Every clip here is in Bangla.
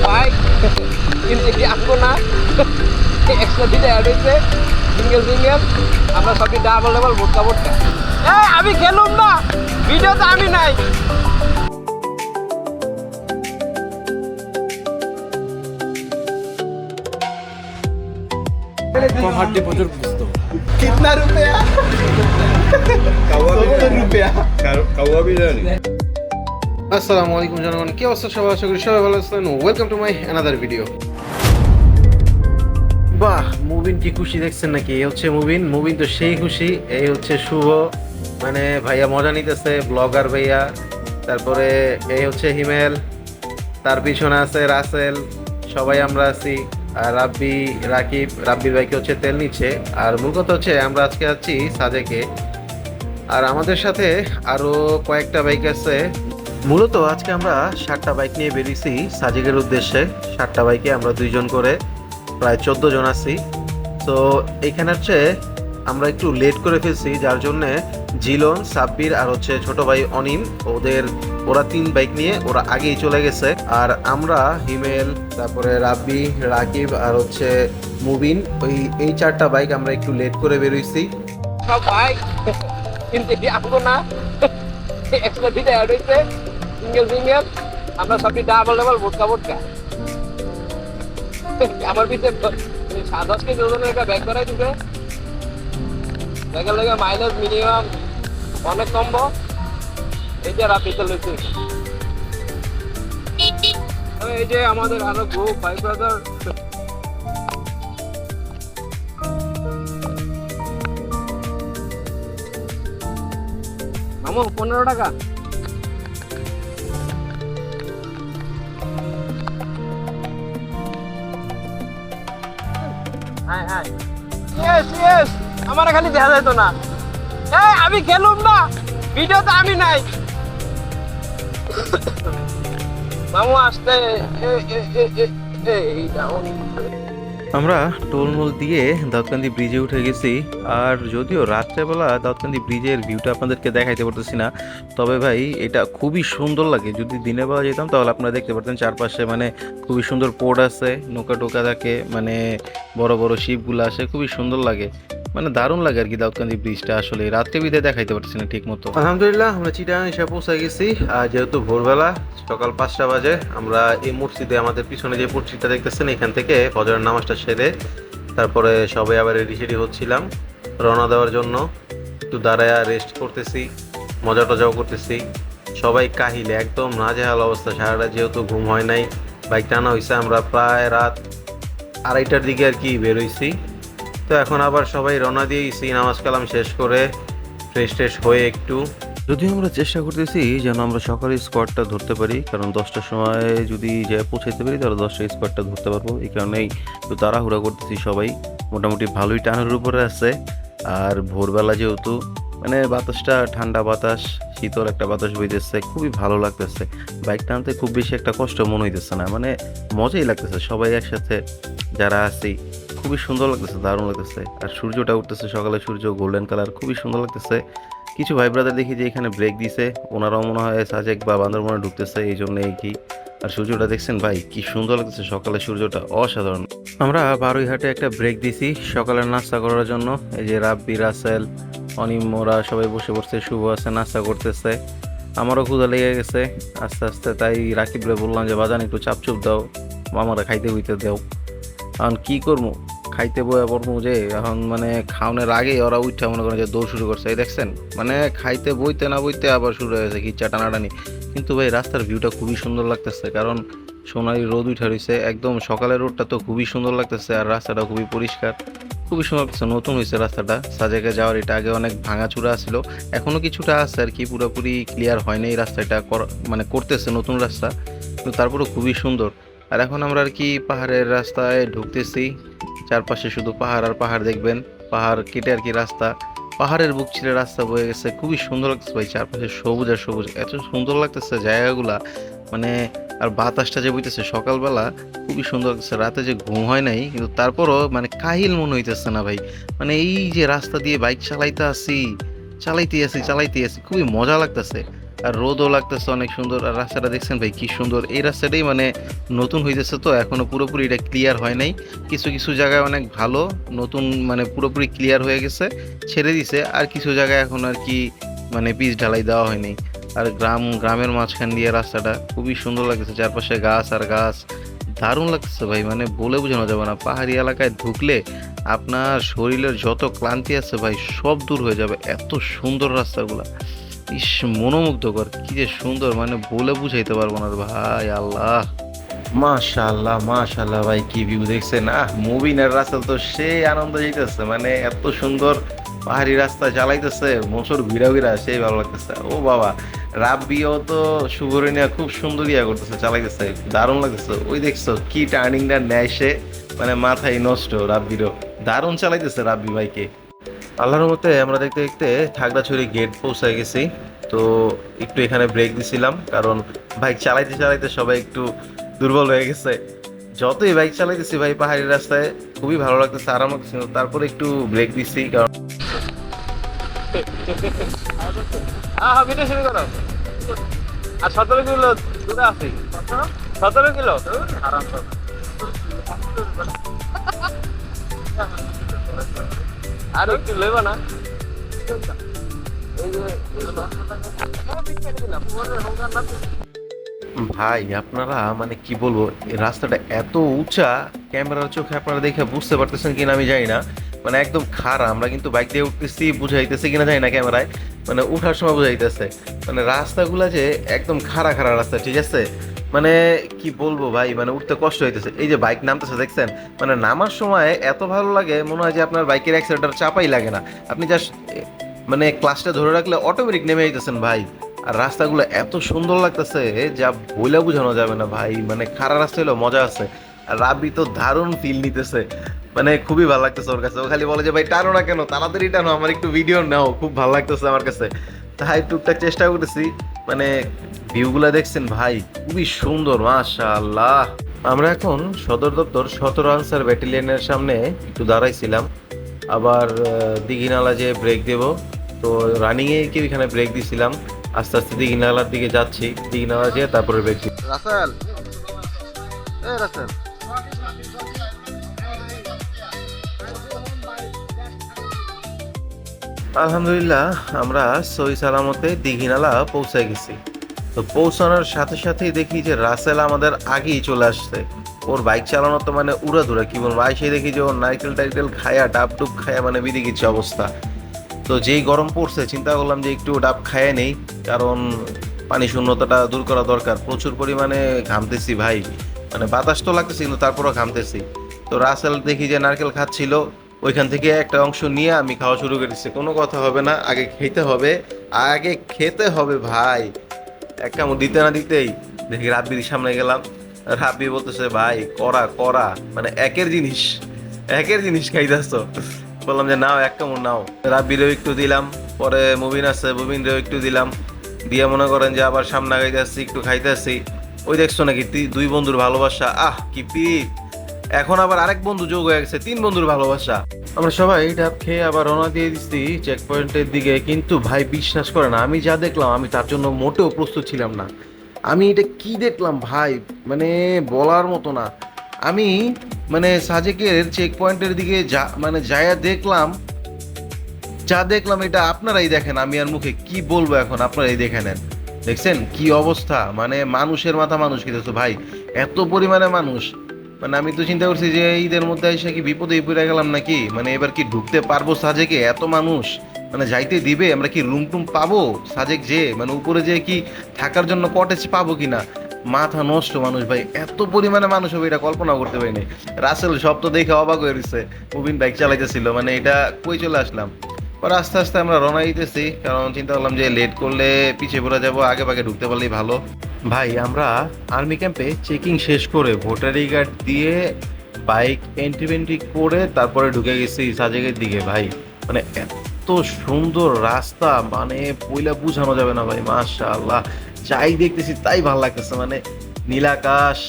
ভাই কিন্তু কি আমগো না এক্সট্রা দিতে অ্যাড হয়েছে সিঙ্গেল সিঙ্গেল আমরা সবই ডাবল ডাবল ভোটকা ভোটকা আমি খেলুম না ভিডিওতে আমি নাই कम हड्डी बुजुर्ग दोस्तों कितना रुपया रुपया কাওয়া বিরিয়ানি আসসালামু আলাইকুম জনগণ, কি অবস্থা সবাই? আশা করি সবাই ভালো আছেন। Welcome to my another video. বাহ, মুবিন কি খুশি দেখছেন নাকি? এই হচ্ছে মুবিন তো সেই খুশি। এই হচ্ছে শুভ, মানে ভাইয়া মজা নিতেছে, ব্লগার ভাইয়া। তারপরে এই হচ্ছে হিমেল, তার পিছনে আছে রাসেল, সবাই আমরা আছি। আর রাব্বির ভাইকে হচ্ছে তেল নিচ্ছে। আর মূল কথা হচ্ছে আমরা আজকে আছি সাজেকে, আর আমাদের সাথে আরো কয়েকটা বাইক আছে। মূলত আজকে আমরা 7টা বাইক নিয়ে বেরিয়েছি সাজেকের উদ্দেশ্যে। 7টা বাইকে আমরা 2 জন করে প্রায় 14 জন আছি। তো এখানে হচ্ছে আমরা একটু লেট করে ফেলছি, যার জন্য জিলন, সাব্বির আর হচ্ছে ছোট ভাই অনিম ওরা 3 বাইক নিয়ে ওরা আগেই চলে গেছে। আর আমরা হিমেল, তারপরে রাব্বি, রাকিব আর হচ্ছে মুবিন, এই 4টা বাইক আমরা একটু লেট করে বেরোইছি। সব ভাই কিন্তু কি আমগো না এক্সট্রা দিতে অ্যাড হয়েছে সিঙ্গেল সিঙ্গেল আমরা সবই ডাবল ডাবল ভোটকা ভোটকা আমার পিছিয়ে 10 কেজি ওজনের একটা ব্যাগ করাই দিবে। ব্যাগের লেগে মাইলেজ মিনিমাম অনেক কমবো। এই যে রাপিতে লইছি, এই যে আমাদের আরো গ্রুপ ভাই ব্রাদার। মামু 15 টাকা। হ্যাঁ হ্যাঁ ইয়েস আমার খালি দেখা যেত না। আমি খেলুম না ভিডিওতে আমি নাই। মামু আসতে আমরা টোলমোল দিয়ে দাউদকান্দি ব্রিজে উঠে গেছি। আর যদিও রাত্রেবেলা দাউদকান্দি ব্রিজের ভিউটা আপনাদেরকে দেখাইতে পারতেছি না, তবে ভাই এটা খুবই সুন্দর লাগে। যদি দিনের বেলা যেতাম তাহলে আপনারা দেখতে পারতেন চারপাশে মানে খুবই সুন্দর পোর্ট আছে, নৌকা টোকা থাকে, মানে বড় বড় শিপগুলো আসে, খুবই সুন্দর লাগে, মানে দারুণ লাগে আর কি। দাউদকান্দি ব্রিজটা আসলে রাত্রে বিদে দেখাইতে পারতেছি না ঠিক মতো। আলহামদুলিল্লাহ আমরা চিটাগাং এসে পৌঁছে গেছি। আর যেহেতু ভোরবেলা সকাল 5টা বাজে, আমরা এই মসজিদে আমাদের পিছনে যে মসজিদটা দেখতেছেন এখান থেকে ফজরের নামাজটা সেরে তারপরে সবাই আবার রেডি হচ্ছিলাম রওনা দেওয়ার জন্য। একটু দাঁড়ায় রেস্ট করতেছি, মজা টজাও করতেছি। সবাই কাহিলে একদম নাজেহাল অবস্থা, সারাটা যেহেতু ঘুম হয় নাই, বাইক টানা হয়েছে। আমরা প্রায় রাত 2:30টার দিকে আর কি বেরোইছি। তো এখন আবার সবাই রওনা দিয়েছি নামাজ কালাম শেষ করে ফ্রেশ হয়ে একটু। যদিও আমরা চেষ্টা করতেছি যেন আমরা সকালে স্কোয়াডটা ধরতে পারি, কারণ 10টার সময় যদি যে পৌঁছাইতে পারি তাহলে 10টায় স্কোয়াডটা ধরতে পারবো। এই কারণেই একটু তাড়াহুড়া করতেছি। সবাই মোটামুটি ভালোই টানের উপরে আছে। আর ভোরবেলা যেহেতু মানে বাতাসটা ঠান্ডা বাতাস, শীতল একটা বাতাস বইতেছে, খুবই ভালো লাগতেছে। বাইক টানতে খুব বেশি একটা কষ্ট মনে হইতেছে না, মানে মজাই লাগতেছে। সবাই একসাথে যারা আছি খুবই সুন্দর লাগতেছে, দারুণ লাগতেছে। আর সূর্যটা উঠতেছে সকালে, সূর্য গোল্ডেন কালার, খুবই সুন্দর লাগতেছে। কিছু ভাই ব্রাদার দেখি যে এখানে ব্রেক দিছে, ওনারাও মনে হয় সাজেক বা বান্দরবনে ঢুকতেছে, এই জন্য এই কি। আর সূর্যটা দেখছেন ভাই কি সুন্দর লাগতেছে সকালে, সূর্যটা অসাধারণ। আমরা বারুইহাটে একটা ব্রেক দিছি সকালের নাস্তা করার জন্য। এই যে রাব্বি, রাসেল, অনিম ওরা সবাই বসে পড়ছে, শুভ আছে নাস্তা করতেছে। আমারও ক্ষুধা লেগে গেছে আস্তে আস্তে, তাই রাকিবরে বললাম যে বাজান একটু চাপচুপ দাও, মামারা খাইতে হইতে দাও। এখন কি করবো, খাইতে বয়ে পড়বো যে এখন মানে খাওয়ানোর আগে ওরা উঠা মনে করেন যে দৌড় শুরু করছে। এই দেখছেন মানে খাইতে বইতে না বইতে আবার শুরু হয়ে গেছে খিচ্চা টানাটানি। কিন্তু ভাই রাস্তার ভিউটা খুবই সুন্দর লাগতেছে, কারণ সোনালি রোদ উঠা রয়েছে একদম সকালের রোদটা, তো খুবই সুন্দর লাগতেছে। আর রাস্তাটা খুবই পরিষ্কার, খুবই সুন্দর লাগতেছে। নতুন হয়েছে রাস্তাটা সাজেকে যাওয়ার, এটা আগে অনেক ভাঙাচুরা ছিল, এখনো কিছুটা আছে আর কি, পুরোপুরি ক্লিয়ার হয়নি এই রাস্তাটা, মানে করতেছে নতুন রাস্তা, কিন্তু তারপরেও খুবই সুন্দর। আর এখন আমরা আর কি পাহাড়ের রাস্তায় ঢুকতেছি, চারপাশে শুধু পাহাড় আর পাহাড় দেখবেন, পাহাড় কেটে আর কি রাস্তা, পাহাড়ের বুক ছিঁড়ে রাস্তা বয়ে গেছে, খুবই সুন্দর লাগতেছে ভাই। চারপাশে সবুজ আর সবুজ, এত সুন্দর লাগতেছে জায়গাগুলা, মানে আর বাতাসটা যে বইতেছে সকালবেলা খুবই সুন্দর লাগতেছে। রাতে যে ঘুম হয় নাই, কিন্তু তারপরও মানে কাহিল মনে হইতেছে না ভাই। মানে এই যে রাস্তা দিয়ে বাইক চালাইতে আছি, খুবই মজা লাগতেছে। আর রোদও লাগতেছে অনেক সুন্দর। আর রাস্তাটা দেখছেন ভাই কি সুন্দর। এই রাস্তাটাই মানে নতুন হইতেছে, তো এখনো পুরোপুরি এটা ক্লিয়ার হয় নাই। কিছু কিছু জায়গায় অনেক ভালো নতুন, মানে পুরোপুরি ক্লিয়ার হয়ে গেছে, ছেড়ে দিছে। আর কিছু জায়গায় এখন আর কি মানে পিচ ঢালাই দেওয়া হয়নি। আর গ্রামের মাঝখান দিয়ে রাস্তাটা খুবই সুন্দর লাগতেছে, চারপাশে গাছ আর গাছ, দারুণ লাগতেছে ভাই, মানে বলে বোঝানো যাবে না। পাহাড়ি এলাকায় ঢুকলে আপনার শরীরের যত ক্লান্তি আছে ভাই সব দূর হয়ে যাবে, এত সুন্দর রাস্তাগুলা। ইস, মনোমুগ্ধকর, কি যে সুন্দর, মানে বলে বুঝাইতে পারবো না রে ভাই। আল্লাহ, মাশাআল্লাহ মাশাআল্লাহ ভাই, কি ভিউ দেখছেন। মুবিনের রাস্তা তো সেই আনন্দ যাইতেছে, মানে এত সুন্দর পাহাড়ি রাস্তা চালাইতেছে, মোচর ঘুরা ঘুরা সেই ভালো লাগতেছে। ও বাবা, রাব্বিও তো শুভরে নিয়ে খুব সুন্দর ইয়া করতেছে, চালাইতেছে, দারুণ লাগতেছে। ওই দেখছো কি টার্নিংটা নেয় সে, মানে মাথায় নষ্ট। রাব্বিরও দারুণ চালাইতেছে রাব্বি ভাইকে। আল্লাহর মতে আমরা দেখতে দেখতে খাগড়াছড়ি গেট পৌঁছে গেছি। তো একটু এখানে ব্রেক দিছিলাম, কারণ বাইক চালাইতে চালাইতে সবাই একটু দুর্বল হয়ে গেছে। যতই বাইক চালাইতেছি ভাই পাহাড়ি রাস্তায় খুবই ভালো লাগতেছে, আরাম লাগতেছে, তারপরে একটু ব্রেক দিচ্ছি কারণ ভিডিও শুরু করো। আর 17 কিলো দূরে আছি, 17 কিলো আর একটু লইবা না। ভাই আপনারা মানে কি বলবো, এই রাস্তাটা এত উঁচা, ক্যামেরার চোখে আপনারা দেখে বুঝতে পারতেছেন কিনা আমি জানি না, মানে একদম খাড়া। আমরা কিন্তু বাইক দিয়ে উঠতেছি, বুঝাইতেছে কিনা জানি না ক্যামেরায়, মানে উঠার সময় বুঝাইতেছে, মানে রাস্তাগুলা যে একদম খাড়া খাড়া রাস্তা, ঠিক আছে। মানে কি বলবো ভাই, মানে উঠতে কষ্ট হইতেছে। এই যে বাইক নামতেছে দেখছেন, মানে নামার সময় এত ভালো লাগে, মনে হয় যে আপনার বাইকের অ্যাক্সিলেটর চাপাই লাগে না, আপনি জাস্ট মানে ক্লাসটা ধরে রাখলে অটোমেটিক নেমে যাইতেছেন ভাই। আর রাস্তাগুলো এত সুন্দর লাগতেছে যা বইলা বোঝানো যাবে না ভাই, মানে খারাপ রাস্তা হলেও মজা আছে। আর রাবি তো দারুণ ফিল নিতেছে, মানে খুবই ভালো লাগতেছে ওর কাছে। ও খালি বলে যে ভাই টানো না কেন, তাড়াতাড়ি টানো, আমার একটু ভিডিও নাও, খুব ভালো লাগতেছে আমার কাছে। তাই টুকটাক চেষ্টা করতেছি। মানে ভিউগুলা দেখছেন ভাই খুবই সুন্দর, মাশাআল্লাহ। আমরা এখন সদর দপ্তর 17 আনসার ব্যাটালিয়নের সামনে একটু দাঁড়াইছিলাম, আবার দিঘিনালা যে ব্রেক দেব, তো রানিংয়ে কি এখানে ব্রেক দিছিলাম। আস্তে আস্তে দিঘিনালার দিকে যাচ্ছি, দিঘিনালা যেয়ে তারপরে ব্রেক দিই। রাসেল, এ রাসেল, আলহামদুলিল্লাহ আমরা সহি সালামতে দিঘিনালা পৌঁছে গেছি। তো পৌঁছানোর সাথে সাথেই দেখি যে রাসেল আমাদের আগেই চলে আসছে। ওর বাইক চালানো তো মানে উড়াধুরা, কি বলবো, আইসে দেখি যে ওর নারকেল টাইকেল খায়া ডাব ডুব খায়া মানে বিধি গেছে অবস্থা। তো যেই গরম পড়ছে চিন্তা করলাম যে একটু ডাব খাইয়ে নেই, কারণ পানি শূন্যতাটা দূর করা দরকার। প্রচুর পরিমাণে ঘামতেছি ভাই, মানে বাতাস তো লাগতেছে কিন্তু তারপরও ঘামতেছি। তো রাসেল দেখি যে নারকেল খাচ্ছিল, ওইখান থেকে একটা অংশ নিয়ে আমি খাওয়া শুরু করেছি। কোনো কথা হবে না, আগে খেতে হবে, আগে খেতে হবে ভাই। এক কামড় দিতে না দিতেই দেখি রাব্বির সামনে গেলাম, রাব্বি বলতেছে ভাই করা করা, মানে একের জিনিস খাইতেছ। বললাম যে নাও এক কামড় নাও। রাব্বিরেও একটু দিলাম, পরে মুবিন আছে মুবিনরেও একটু দিলাম, দিয়ে মনে করেন যে আবার সামনে আগাইতেছি, একটু খাইতেছি। ওই দেখছো নাকি দুই বন্ধুর ভালোবাসা, আহ কি পিক। এখন আবার আরেক বন্ধু যোগ হয়ে গেছে, 3 বন্ধুর ভালোবাসা। আমরা সবাই ডাব খেয়ে আবার রওনা দিয়ে দিচ্ছি চেক পয়েন্টের দিকে। কিন্তু ভাই বিশ্বাস করে না, আমি যা দেখলাম আমি তার জন্য মোটেও প্রস্তুত ছিলাম না। আমি এটা কি দেখলাম ভাই, মানে বলার মতো না। আমি মানে সাজেকের চেক পয়েন্টের দিকে যায়া দেখলাম এটা আপনারাই দেখেন, আমি আর মুখে কি বলবো এখন, আপনারাই দেখে নেন। দেখছেন কি অবস্থা, মানে মানুষের মাথা মানুষ খেতেছে ভাই, এত পরিমাণে মানুষ। মানে আমি তো চিন্তা করছি যে ঈদের মধ্যে এসে কি বিপদেই পড়ে গেলাম নাকি, মানে এবার কি ঢুকতে পারবো সাজেকে, এত মানুষ মানে যাইতে দিবে, আমরা কি রুম টুম পাবো সাজেক, যে মানে উপরে যে কি থাকার জন্য কটেজ পাবো কিনা। মাথা নষ্ট মানুষ ভাই, এত পরিমাণে মানুষ হবে এটা কল্পনা করতে পারিনি। রাসেল সব তো দেখে অবাক হয়ে রয়েছে, মুবিন বাইক চালাইতেছিল, মানে এটা কই চলে আসলাম। পরে আস্তে আস্তে আমরা রওনা দিতেছি, কারণ চিন্তা করলাম যে লেট করলে পিছিয়ে পড়ে যাবো, আগে ভাগে ঢুকতে পারলেই ভালো। ভাই আমরা আর্মি ক্যাম্পে চেকিং শেষ করে ভোটারি কার্ড দিয়ে বাইক এন্ট্রি করে তারপরে ঢুকে গেছি সাজেকের দিকে। ভাই মানে এত সুন্দর রাস্তা, মানে পয়লা বুঝানো যাবে না ভাই, মাশাআল্লাহ। যাই দেখতেছি তাই ভালো লাগতেছে, মানে নীলাকাশ,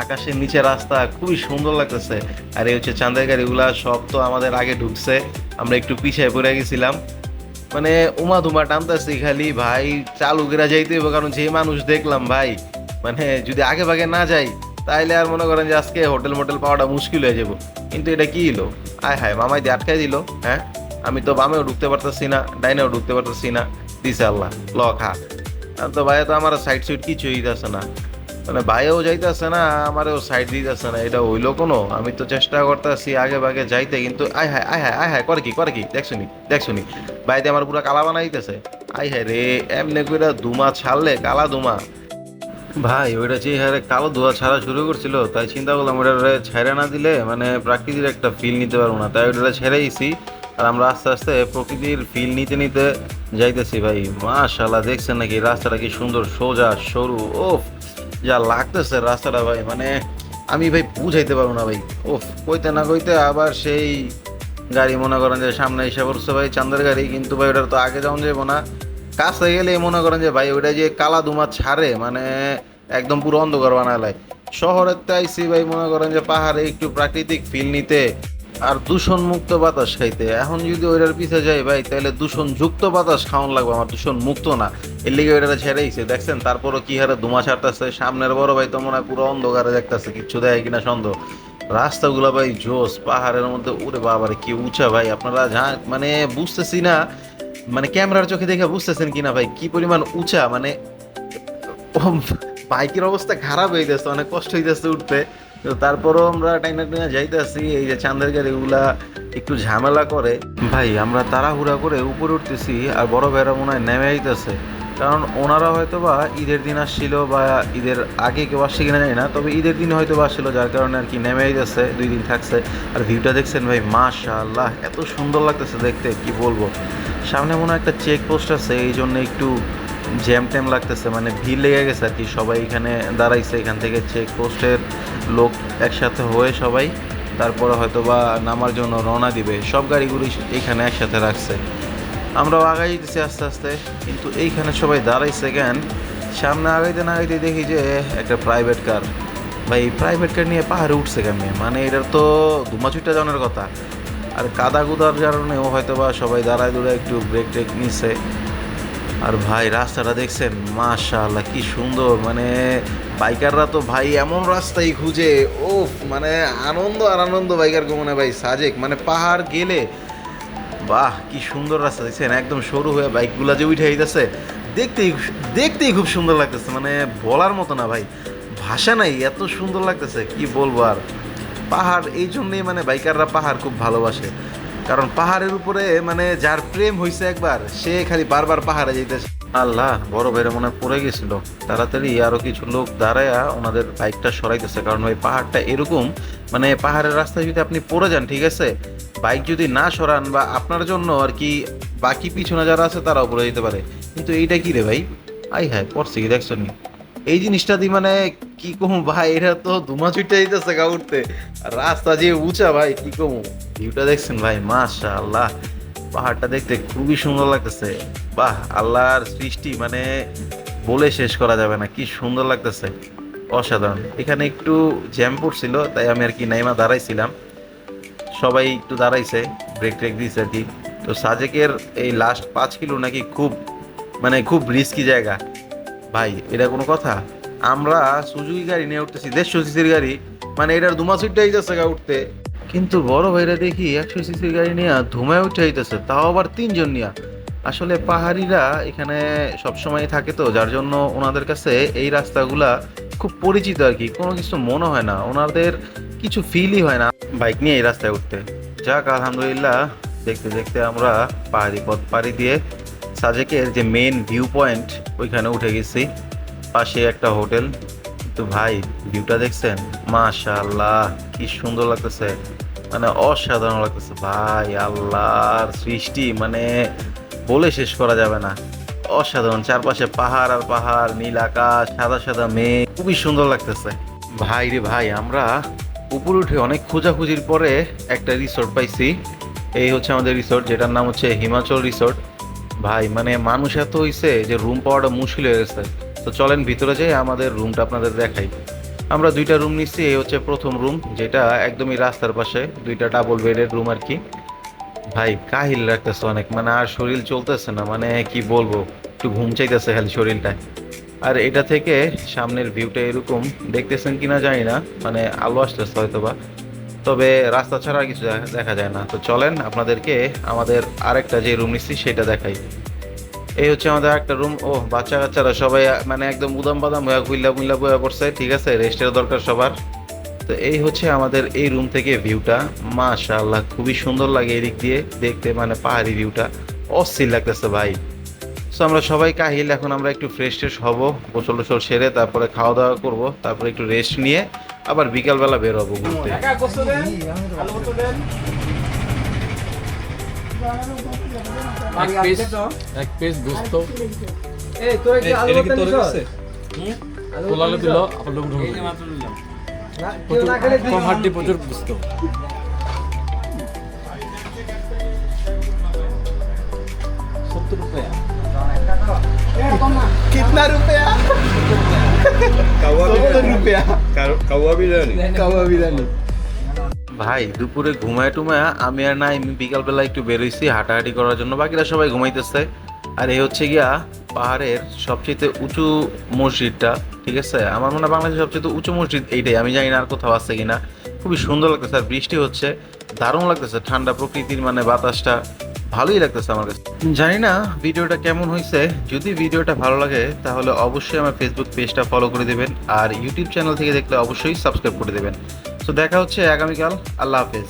আকাশের নিচে রাস্তা, খুবই সুন্দর লাগতেছে। আর এই হচ্ছে চাঁদের গাড়িগুলা, সব তো আমাদের আগে ঢুকছে, আমরা একটু পিছিয়ে পড়ে গেছিলাম। মানে উমা ধুমা টানতেছি খালি ভাই, চালু করে যাইতে হবে, কারণ যে মানুষ দেখলাম ভাই, মানে যদি আগে ভাগে না যাই তাইলে আর মনে করেন যে আজকে হোটেল মোটেল পাওয়াটা মুশকিল হয়ে যাবো। কিন্তু এটা কি হলো, আয় হায় মামাই দিয়ে আটকাই দিল। হ্যাঁ, আমি তো বামেও ঢুকতে পারতেছি না, ডাইনেও ঢুকতে পারতেছি না, দিছে আল্লাহ ল খা। আর তো ভাইয়া তো আমার সাইড সুইড কিছুই দিতেছে না, মানে ভাইও যাইতেছে না, আমারও সাইড দিতেছে না। এটা হইলো কোনো? আমি তো চেষ্টা করতেছি আগে ভাগে যাইতে, কিন্তু আয় হায় আয় হায় আয় হায় করে কি দেখছনি ভাইতে আমার পুরো কালা বানাইতেছে। আয় হায় রে, এমনি করে ধুমা ছাড়লে কালা ধুমা ভাই, ওইটা যে হারে কালো ধোয়া ছাড়া শুরু করছিল, তাই চিন্তা করলাম ওটা ছেড়ে না দিলে মানে প্রকৃতির একটা ফিল নিতে পারবো না, তাই ওটা ছেড়েইছি। আর আমরা আস্তে আস্তে প্রকৃতির ফিল নিতে নিতে যাইতেছি ভাই। মাশাআল্লাহ, দেখছেন নাকি রাস্তাটা কি সুন্দর, সোজা সরু, ওফ যা লাগতেছে রাস্তাটা ভাই, মানে আমি ভাই বুঝাইতে পারবো না ভাই। ওফ, কইতে না কইতে আবার সেই গাড়ি মনে করেন যে সামনে এসে পড়ছে ভাই, চান্দের গাড়ি। কিন্তু ভাই ওটার তো আগে যাওয়া যাবো না, কাছে গেলে মনে করেন যে ভাই ওটা যে কালা ধুমা ছাড়ে, মানে একদম পুরো অন্ধকার বানায়। শহরের তো আইসি ভাই মনে করেন যে পাহাড়ে একটু প্রাকৃতিক ফিল নিতে আর দূষণ মুক্ত বাতাস খাইতে। এখন যদি ওইটার পিছে যাই ভাই, তাহলে দূষণ যুক্ত বাতাস খাওয়ান লাগবে, আমার দূষণ মুক্ত না। এর লিগে ওইটা ছেড়েইছে, দেখছেন তারপরও কি হারে ধুমা ছাড়তেছে। সামনের বড় ভাই তো মনে হয় পুরো অন্ধকারে দেখতেছে, কিচ্ছু দেয় কিনা সন্দেহ। রাস্তাগুলো ভাই জোস, পাহাড়ের মধ্যে উড়ে বাবারে কি উঁচা ভাই, আপনারা যা মানে বুঝতেছি না, মানে ক্যামেরার চোখে দেখে বুঝতেছেন কিনা ভাই কি পরিমাণ উঁচা, মানে বাইকের অবস্থা খারাপ হয়ে যাচ্ছে, অনেক কষ্ট হইতেছে উঠতে। তো তারপরও আমরা টাইনা টাইনা যাইতেছি। এই যে চান্দের গাড়িগুলা একটু ঝামেলা করে ভাই, আমরা তাড়াহুড়া করে উপরে উঠতেছি, আর বড় ভাইরা মনে হয় নেমে আইতেছে, কারণ ওনারা হয়তো বা ঈদের দিন আসছিল, বা ঈদের আগে কেউ আসছে কিনা জানি না, তবে ঈদের দিন হয়তো বা আসছিল, যার কারণে আর কি নেমে আইতেছে, 2 দিন থাকছে। আর ভিউটা দেখছেন ভাই, মাশাআল্লাহ এত সুন্দর লাগতেছে দেখতে, কি বলবো। সামনে মনে হয় একটা চেক পোস্ট আছে, এই জন্য একটু জ্যাম ট্যাম লাগতেছে, মানে ভিড় লেগে গেছে আর কি, সবাই এখানে দাঁড়াইছে। এখান থেকে চেক পোস্টের লোক একসাথে হয়ে সবাই তারপরে হয়তো বা নামার জন্য রওনা দিবে, সব গাড়িগুলি এখানে একসাথে রাখছে। আমরাও আগাই যেতেছি আস্তে আস্তে, কিন্তু এইখানে সবাই দাঁড়াইছে কেন? সামনে আগাইতে না আগাইতে দেখি যে একটা প্রাইভেট কার, ভাই প্রাইভেট কার নিয়ে পাহাড়ে উঠছে কেমনে? মানে এটার তো ধুমাচুইটা জানার কথা। আর কাদা কুদার কারণেও হয়তো বা সবাই দাঁড়ায় দূরে একটু ব্রেক টেক নিচ্ছে। আর ভাই রাস্তাটা দেখছেন, মাশাআল্লাহ কি সুন্দর, মানে বাইকাররা তো ভাই এমন রাস্তাই খুঁজে, ও মানে আনন্দ আর আনন্দ বাইকার মনে ভাই সাজেক, মানে পাহাড় গেলে বাহ কি সুন্দর রাস্তা দেখছেন, একদম সরু হয়ে বাইকগুলা যে উঠে আইতেছে, দেখতেই দেখতেই খুব সুন্দর লাগতেছে, মানে বলার মতো না ভাই, ভাষা নাই, এত সুন্দর লাগতেছে কি বলবো। আর পাহাড় এই জন্যই মানে বাইকাররা পাহাড় খুব ভালোবাসে, কারণ পাহাড়ের উপরে মানে যার প্রেম হয়েছে একবার, সে খালি বারবার পাহাড়ে যেতেছে। আল্লাহ, বড় ভাইরা মনে হয় পড়ে গেছিল, তাড়াতাড়ি আরো কিছু লোক দাঁড়ায়া ওনাদের বাইকটা সরাইতেছে, কারণ ওই পাহাড়টা এরকম, মানে পাহাড়ের রাস্তায় যদি আপনি পড়ে যান, ঠিক আছে, বাইক যদি না সরান বা আপনার জন্য আর কি বাকি পিছনে যারা আছে তারাও পড়ে যেতে পারে। কিন্তু এইটা কি রে ভাই, আই হ্যাঁ পড়ছে কি দেখছো নি এই জিনিসটা দিয়ে, মানে কি কমু ভাই, এটা তো ধুমা ছুটে যেতেছে গা উঠতে, আর রাস্তা যে উঁচা ভাই কি কমু। ভিউটা দেখছেন ভাই, মাশাআল্লাহ পাহাড়টা দেখতে খুবই সুন্দর লাগতেছে। বাহ, আল্লাহর সৃষ্টি মানে বলে শেষ করা যাবে না, কি সুন্দর লাগতেছে, অসাধারণ। এখানে একটু জ্যাম পড়ছিল, তাই আমি আর কি নাইমা দাঁড়াইছিলাম, সবাই একটু দাঁড়াইছে, ব্রেক ট্রেক দিয়েছে আর কি। তো সাজেকের এই লাস্ট 5 কিলো নাকি খুব মানে খুব রিস্কি জায়গা ভাই, এটা কোনো কথা? আমরা সুজুকি গাড়ি নিয়ে উঠতেছি 150 সিসির গাড়ি, মানে এটার ধুমা সিটটাই যাচ্ছে গা উঠতে, কিন্তু বড় ভাইরা দেখি 100 সিসির গাড়ি নিয়ে ধুমায় উঠে যাইতেছে, তাও আবার 3 জন নিয়ে। আসলে পাহাড়িরা এখানে সবসময় থাকে তো, যার জন্য ওনাদের কাছে এই রাস্তাগুলা খুব পরিচিত আর কি, কোনো কিছু মনে হয় না, ওনাদের কিছু ফিলই হয় না বাইক নিয়ে এই রাস্তায় উঠতে। যাক আলহামদুলিল্লাহ, দেখতে দেখতে আমরা পাহাড়ি পথ পাড়ি দিয়ে সাজেকের যে মেন ভিউ পয়েন্ট ওইখানে উঠে গেছি, পাশে একটা হোটেল। তো ভাই ভিউটা দেখছেন, মাশাআল্লাহ কি সুন্দর লাগতেছে, মানে অসাধারণ লাগতেছে ভাই, আল্লাহর সৃষ্টি মানে বলে শেষ করা যাবে না, অসাধারণ। চারপাশে পাহাড় আর পাহাড়, নীল আকাশ, সাদা সাদা মেঘ, খুবই সুন্দর লাগতেছে ভাই রে ভাই। আমরা উপরে উঠে অনেক খোঁজাখুঁজির পরে একটা রিসোর্ট পাইছি, এই হচ্ছে আমাদের রিসোর্ট, যেটার নাম হচ্ছে হিমাচল রিসোর্ট। ভাই মানে মানুষ এত হইছে যে রুম পাওয়াটা মুশকিল হয়ে গেছে। তো চলেন ভিতরে যাই, আমাদের রুমটা আপনাদের দেখাই। আমরা 2টা রুম নিচ্ছি, এই হচ্ছে প্রথম রুম, যেটা একদমই রাস্তার পাশে, 2টা ডাবল বেডের রুম আর কি। ভাই কাহিল লাগতেছে অনেক, মানে আর শরীর চলতেছে না, মানে কি বলবো, একটু ঘুম চাইতেছে খালি শরীরটায়। আর এটা থেকে সামনের ভিউটা এরকম, দেখতেছেন কিনা জানি না, মানে আলো আসতেছে হয়তোবা, তবে রাস্তা ছাড়া আর কিছু দেখা যায় না। তো চলেন আপনাদেরকে আমাদের আরেকটা যে রুম নিচ্ছি সেটা দেখাই। এই হচ্ছে আমাদের একটা রুম। ও বাচ্চা কাচ্চারা সবাই মানে একদম উদাম বাদাম হয়ে গুইল্লা মুইল্লা বয়ে পড়ছে, ঠিক আছে, রেস্টের দরকার সবার। তো এই হচ্ছে আমাদের এই রুম থেকে ভিউটা, মাশাআল্লাহ খুবই সুন্দর লাগে এদিক দিয়ে দেখতে, মানে পাহাড়ি ভিউটা অস্থির লাগতেছে ভাই। সো আমরা সবাই কাহিল, এখন আমরা একটু ফ্রেশ ট্রেশ হবো, গোসল টোসল সেরে তারপরে খাওয়া দাওয়া করবো, তারপরে একটু রেস্ট নিয়ে আবার বিকালবেলা বের হবো ঘুরতে। একা গোসল দেন, আলু গোসল দেন। এক পিস গোস্ত এই তোরে কি আলু গোসল দিছস? পোলালে দিল আপনার লোক ঢুকে না, কেউ না খেলে কম হাড্ডি প্রচুর গোস্ত। 70 रुपया। कितना रुपया? रुपया কাওয়া বিরিয়ানি कौवा बिरयानी ভাই দুপুরে ঘুমায় টুমায় আমি আর নাই, আমি বিকালবেলা একটু বেরোইছি হাঁটাহাঁটি করার জন্য, বাকিরা সবাই ঘুমাইতেছে। আর এই হচ্ছে গিয়া পাহাড়ের সবচেয়ে উঁচু মসজিদটা, ঠিক আছে, আমার মনে হয় বাংলাদেশের সবচেয়ে উঁচু মসজিদ এইটাই, আমি জানি না আর কোথাও আছে কিনা। খুবই সুন্দর লাগতেছে, আর বৃষ্টি হচ্ছে, দারুণ লাগতেছে, ঠান্ডা প্রকৃতির মানে বাতাসটা ভালোই লাগতেছে আমার কাছে। জানি না ভিডিওটা কেমন হয়েছে, যদি ভিডিওটা ভালো লাগে তাহলে অবশ্যই আমার ফেসবুক পেজটা ফলো করে দেবেন, আর ইউটিউব চ্যানেল থেকে দেখলে অবশ্যই সাবস্ক্রাইব করে দেবেন। তো দেখা হচ্ছে আগামীকাল। আল্লাহ হাফেজ।